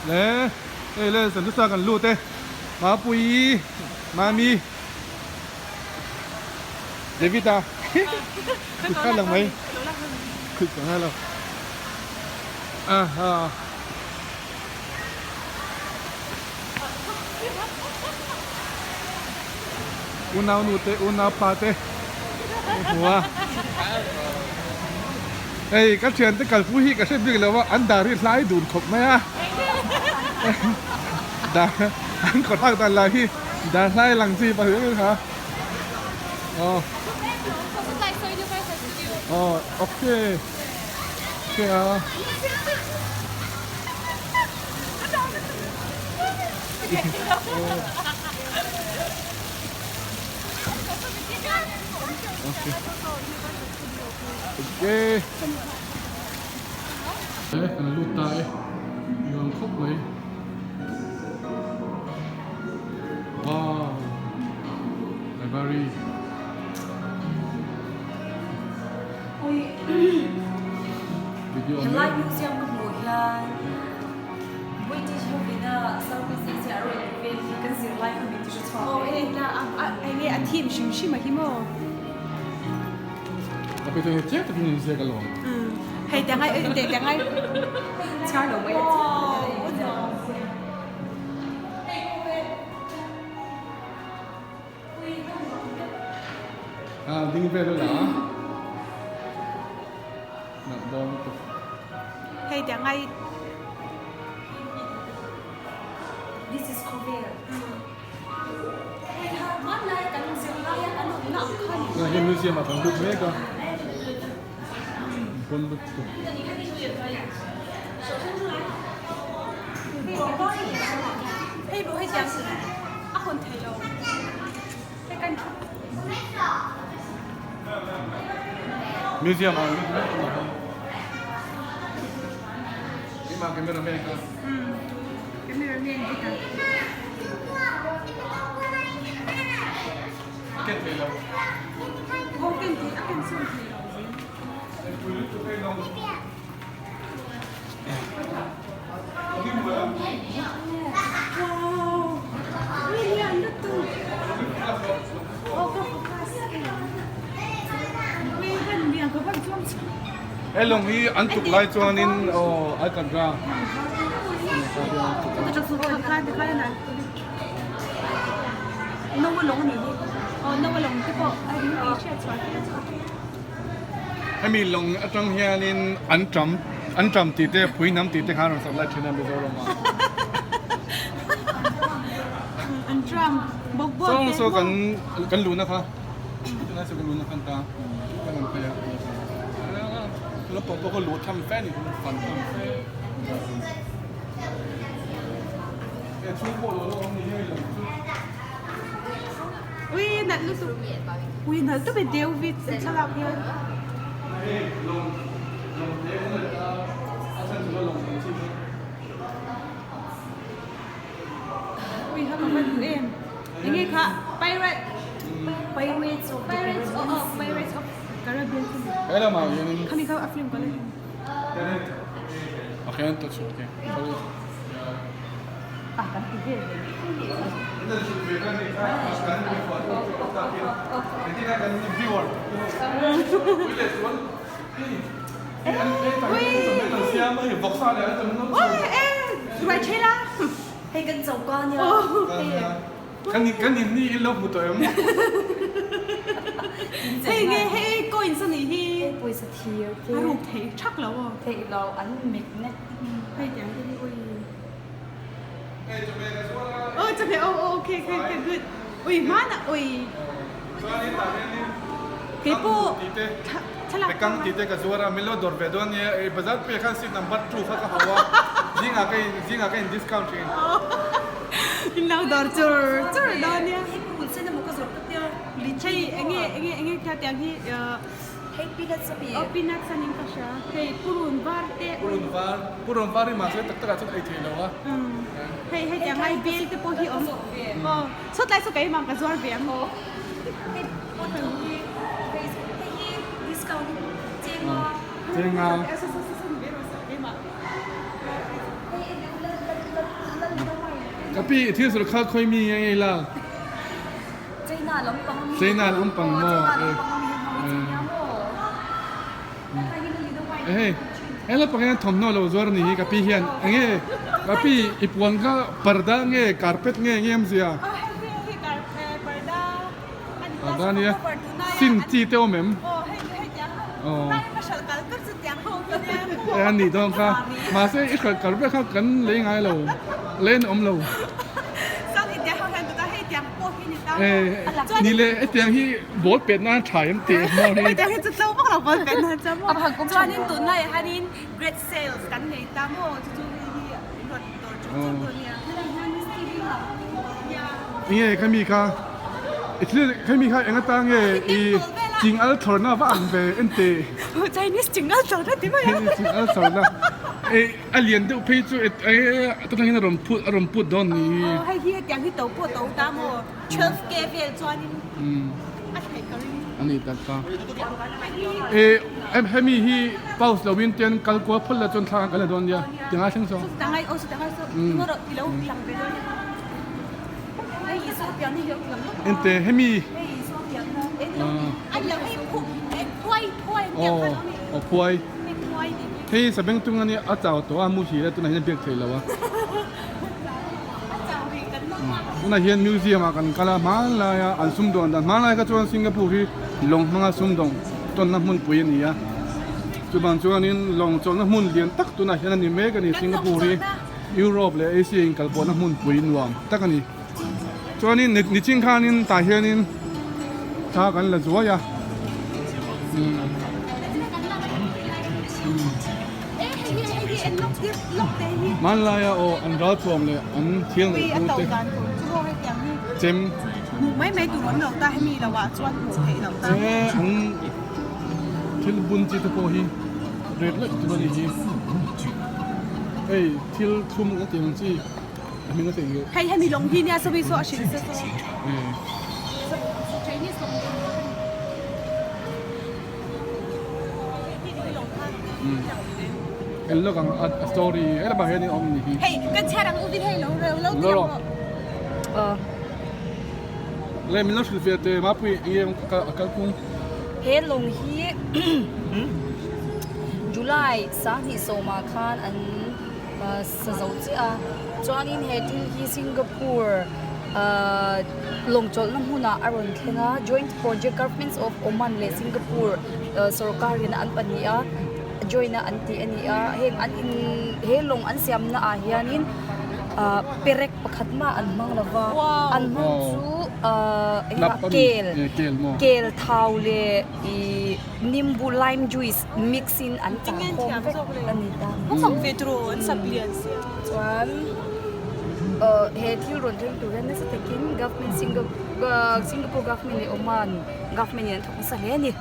lẽ đây là Sentosa gần lụt đây Mapuii Mami David à cực khá là mấy cực cả hai lần unao nute unao pate wow ê các chuyện tất cả phú hi cả sẽ biết là anh đã đi lái đùn khóc mấy à đã anh có thằng ta là hi đã lái lăng gì mà hướng hả ok ok à ok đấy cần lụt tại đường khúc mấy wow library hiện lại museum của mùi là British Hobina Southeast Asia rồi về cái gì lại của mình chỉ cho hay là anh nghe team shim mà himo tapi tu cek tu ni saya kalau hay tiếng Anh Char đầu mấy đi về rồi hả nặng bom hay tiếng Anh This is Korea. Mắt này cái museum này cái nó nặng hơn. cái museum mà thằng đục mấy cơ quân đục hay bố hay tiếngคนไทยเราให้กัน museum à nhưng mà cái mấy cái cơ cái này miền gì cả kết về đâu không kinh thì ăn xong thì wow ini anda tuh oh kau fokus wih kan biang kau kan cuma long hi an tuk lai chuan in ai kan ra kita suka kan kan nó có lồng này nó có lồng cái bộ ai đi chơi chơi hay mi long atang hian in an tram ti te phui nam ti te khan ro sak lai thina me zo ro ma an tram bok bok so kan lu na kha na so kan lu na kan ta kan man peแล้วพอก็รู้ทำแฟนนี่มันฟันทำแฟนแต่ช่วงโบราณเราไม่ได้เลย ui nãy lúc ui nãy tôi bị đeo vịt sao làm vậy lồng đeo người ta ăn chân chúng lồng thành chim ui how come you em anh nghe cả Pirates of Caribbean cái là màu gì kami kau film kau lagi ok anh tốt ok kan tiga Vậy chơi la hay cần dầu con nha cái niềm đi in love một tuổi em hay nghe hay coi insan này hi bồi sạch thiêu à rụt thấy chắc là vô thì lo ăn mệt nè hay chẳng cái gì ui chụp hình ok good ui má nè ui cái bộ cái căng tí cái số là mình lo đổ về đó nhé bazar pe khăn xin number 2 phát cái hawa riêng cái discount trên in lao đổ chur đó nhé mình sẽ một cái giọt tiêu đi chơi anh nghe theo tiếng hi hay peanut sabi peanut sa ning kasha hey purun var mà sẽ tất cả chúng ai thấy đâu á hey tiếng ai bel te po hi sốt lại số cái mang cái zuar biam hay một thằng hay discount Jenga กะปี้ที่สุดเขาค่อยมีไงล่ะ ใจหน้าล้มปัง ใจหน้าล้มปังโม่เอ้ยแล้วปะงั้นทำโน่เราจวดนี่กะปี้เฮียนเงี้ยกะปี้อีปวนก็ปรดาเงี้ยการ์เพ็ตเงี้ยมเสียปรดาเนี่ยสินจีเต้าเหม็มอ๋ออันนี้ต้องค่ะมาเสียอีกการ์เพ็ตเขากันเล่นไงเราเล่นเรานี่เลยไอ้เตียงที่โบสเป็นหน้าฉายมันเตะมอนี่ ไอ้เจ้าจะเจ้าพวกเราเป็นกันนะจ๊ะมั้งจวนนี่ตุนเลยฮะนี่ great sales กันเลยตามโอ้จู่ๆนี่รถตัวเนี่ย นี่ใครมีค่ะไอ้ที่ใครมีค่ะเอ็งก็ตั้งไอ้จริงอัลทรน่าว่าอันเบเอ็นเต ใจนี่จริงอ่ะสอนได้ไหม จริงอัลทรน่าไอ้เลียนเดี๋ยวพี่ช่วยไอ้ตัวนี้อารมณ์พูดโดนนี่ให้เฮียอย่างที่โตพูดโตตามโอ้12 kv จวนนี่อันนี้ตัดค่ะให้มีที่เป้าเราวินเตียนกัลกัวพุ่งละจนทางกันละโดนเดียวถึง5 2ตั้งไงโอ้สุดตั้งไงสุดเมื่อเราเราหลังไปเลยให้ยีสุดเปียนี่เยอะหลังเอ็นเตให้มีอันยังให้พุ่งพวยอ๋อพวยที่สเปงตรงนี้อาจารย์ตัวมูชีแล้วตัวไหนจะเบียกเทแล้ววะตัวไหนเห็นมิวเซียมกันกะละมาลายอันซุ่มดอนมาลายก็จวนสิงคโปร์ที่ลงมังซุ่มดองต้นน้ำมันปุยนี่อ่ะจุบันจวนนี้ลงจนน้ำมันเลี้ยงตักตัวไหนเห็นนี่เมกันนี่สิงคโปร์ที่ยุโรปเลยเอเชียกัลปนน้ำมันปุยนวมตักกันนี่จวนนี้นิจิงข้านี่ตาเฮียนี่ถ้ากันละจัวยะมันลายโออันรัดรวมเลยอันเที่ยงเลยเจมไม่ดูร้อนหรอกแต่ให้มีแล้วว่าจวนหัวเหเราแต่อันที่บุญจิตโพฮีเร็ดเลยตัวนี้ฮีที่ทุ่มก็เตียงจีมีก็เตียงเยอะให้มีลงที่เนี่ยสวิสว่าชิ้นสุดเอ็นเลิกกันสตอรี่ไอ้ระบาดนี่อมนี่เฮ้ยกันแชร์ดังอุ้ยให้เราเดี๋ยวเลยมีน้องสุดเฟียเตมาปุยยังกันคุ้งเฮลงฮีจุลายสาธิโซมาคานอันสะเจ้าจีอาจวนอินเฮที่สิงคโปร์ลงจดน้ำหุ่นอารมณ์เทนะ Joint Project Governments of Oman และสิงคโปร์สรการินอันปัญญาjoin na anti ania he long an siam na ahianin perek pakhatma an manglava an chu kel thaule I nimbu lime juice mixin an changkhom anita som vetro an sablian chuan he thil ron theng tu ren sa takin government Singapore government le Oman government yan thong sa le ni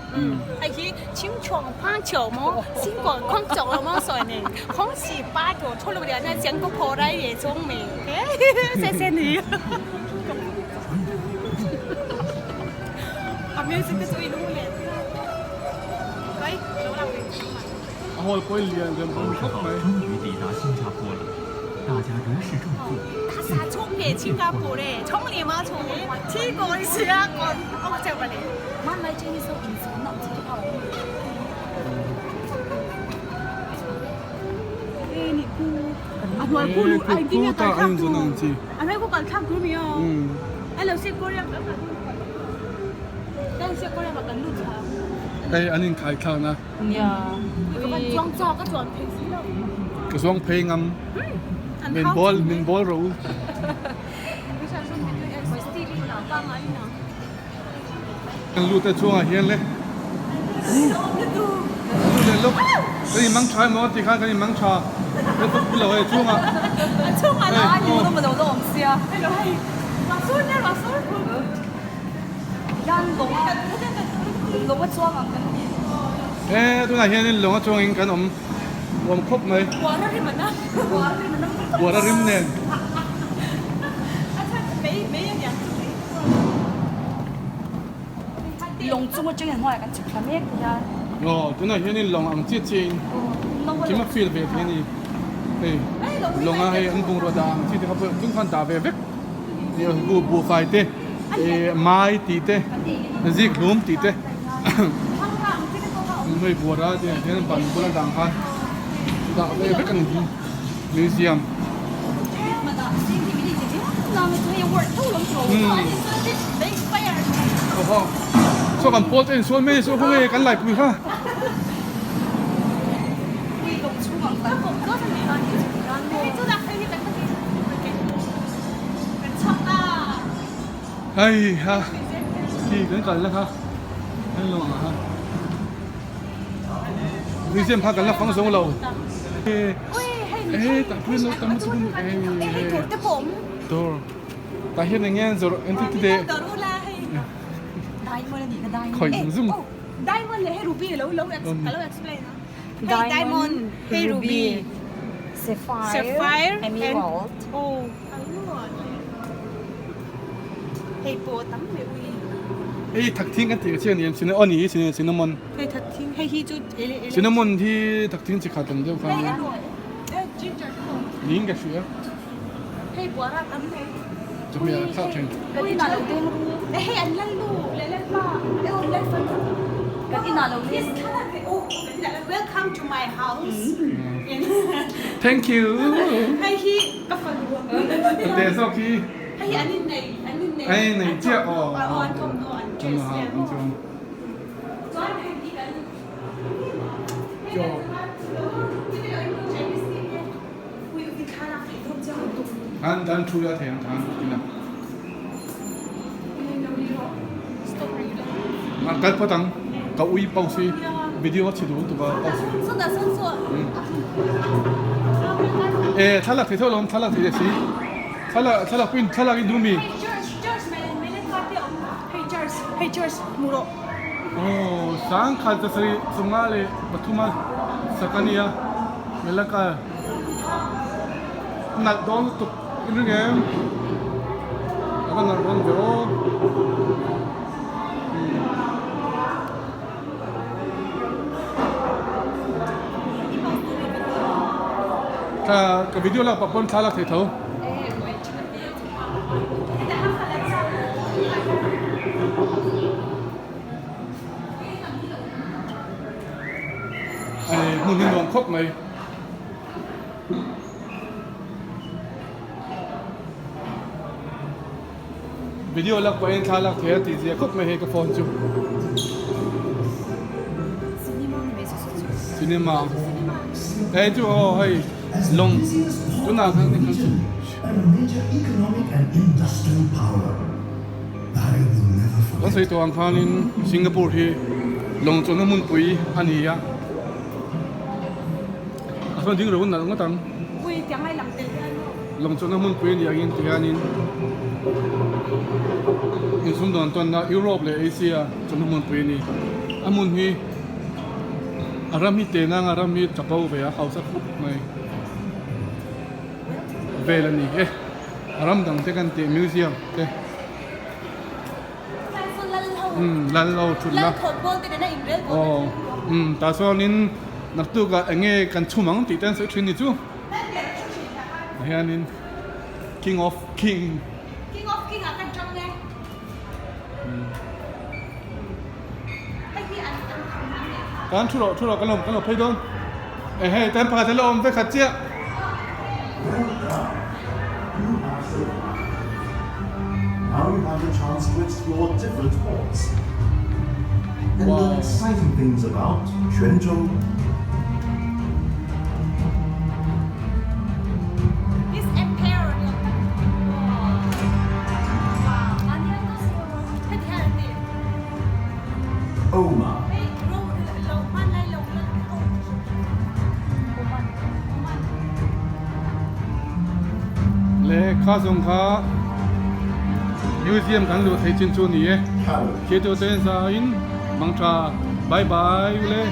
ai hi chim chong pa chou mo sing guan khong chou lo mo soi ni khong si pa to thol lo dia na jiang ko pho dai ye chong me se se ni a music ke soi lu le kai lo lang le 啊，我可以连着不错没。终于抵达新加坡了，大家如释重负。打啥冲嘅新加坡咧？冲你妈冲！天过是啊，我就问你，มันไม่ใช่นี่โซอินโซนักที่เขา你姑，啊我姑路，哎，今日搞看姑，啊那个搞看姑没有？哎，老师姑娘，但是姑娘嘛跟路差。อันนี้ขายข้าวนะเนี่ยก็จ้องจอก็จวนเพลงสิเรากระทรวงเพลงมินบอลรู้ยังรู้แต่ช่วงเฮียนเลยรู้เลยลูกก็ยังมังชายมั้งที่ข้างก็ยังมังชาแล้วก็เราไอ้ช่วงแล้วอยู่都没有东西啊哎呦嘿老孙呢老孙ยันลงว่าช่วงอ่ะตัวไหนเฮียนี่ลงช่วงเองกันผมครบไหมหัวเราที่มันนะหัวเราริมเนี่ยลงจุ่มจุ่มอย่างน้อยกันจุดละเมตรกันอ๋อตัวไหนเฮียนี่ลงอังจีจีนคิดว่าฟีลแบบนี้เฮ้ยลง ลงให้อันบุงรดาที่เขาเพิ่งขึ้นพันตาเวกเนี่ยบูไฟเต้ไม้ตีเต้ซิกลุมตีเต้ไม่บัวร้าเต้ที่นั่นปั่นบุรังดังคันดาเวกกันมิวเซียมโอ้โหส่วนกันโพสเองส่วนไม่ส่วนพวกนี้กันไหลปุ๋ยค่ะเฮ้ยฮะที่กันแล้วครับให้ลงอ่ะฮะมิวเซียมพากันแล้วฟังส่งเราเฮ้ยแต่เพื่อนเราตั้งมุ้งเฮ้ยตัวแต่เห็นอย่างเงี้ยจะเอ็นที่เดคอยซึมDiamond เลยให้รูบี้แล้วexplain นะ Diamond ให้ Ruby Sapphire Emerald โอ้ให้โปตั้งเลยอุ้ยเฮ้ยถักทิ้งกันที่เชื่อเนี่ยซินนนี่ซินนามอนให้ทัดทิ้งให้ฮีจุดซินนามอนที่ถักทิ้งจะขาดตรงเดียวกันนี่ก็ช่วยให้บัวรักอันนี้จะมีอะไรข้าวแข็งก็ที่นาเราเด้งให้อันเล่นลูกเล่นป้าเล่นฟันก็ที่นาเราเด้ง Welcome to my house Thank you ให้ฮีกับฟันรวมเดี๋ยวสักทีให้อันนี้ในเจ้าอ๋อทองอ่อนจงหาจงจงดันชูยาเทียนทานกินนะมันกัดพอตังกับอุ้ยเป่าซีวิดีโอชิดูตัวเป่าซีถ้าหลักที่เท่าลมถ้าหลักที่เด็กซีถ้าหลักกินดูมีให้จอร์จมูโรโอ้สังขัดจะสิสงาเลยปฐุมาสักนี่อะเมลักานัดโดนตุกอินเดียแล้วก็นัดโดนเยอะถ้ากับวิดีโอเราปะปนถ้าหลักที่เท่ามุนลงครบไหมวิดีโอลักไปเองท่าลักเทียตีเสียครบไหมให้กับฟอนจูซีนีมาเฮ้ยจูเฮ้ยลงจุน่าทั้งนี้กันแล้วใส่ตัวอังคารในสิงคโปร์ที่ลงจนน้ำมันปุ๋ยอันนี้อะส่วนที่เราหนักก็ตั้งลงจนน้ำมันปุ๋ยอย่างนี้ที่อันนี้ในสมดุลตอนนั้นยุโรปเลยเอเชียจนน้ำมันปุ๋ยนี่อามุนที่อารามิเตนังอารามิจับเอาไปเขาสักไม่เวลานี้อารามดังเท่กันที่มิวเซียมลันเราชุดละอ๋อแต่ส่วนนี้นักตัวก็เงี้ยกันชุ่มมังติดตั้งสักชิ้นนี่จู่เฮียนี่ King of King อ่ะกันจังไงให้พี่อันการชุดเรากันลมไปโดนเฮ้ยแต่พาทะลมไปขัดเจี๊ยNow you have the chance to explore different ports and learn exciting things about Sentosa. This empire. Oma. เลข้าสงข้ามิวเซียมกันดูไทยจินจูนี่เกี่ยวกับเส้นสายบางชาบายบายเลย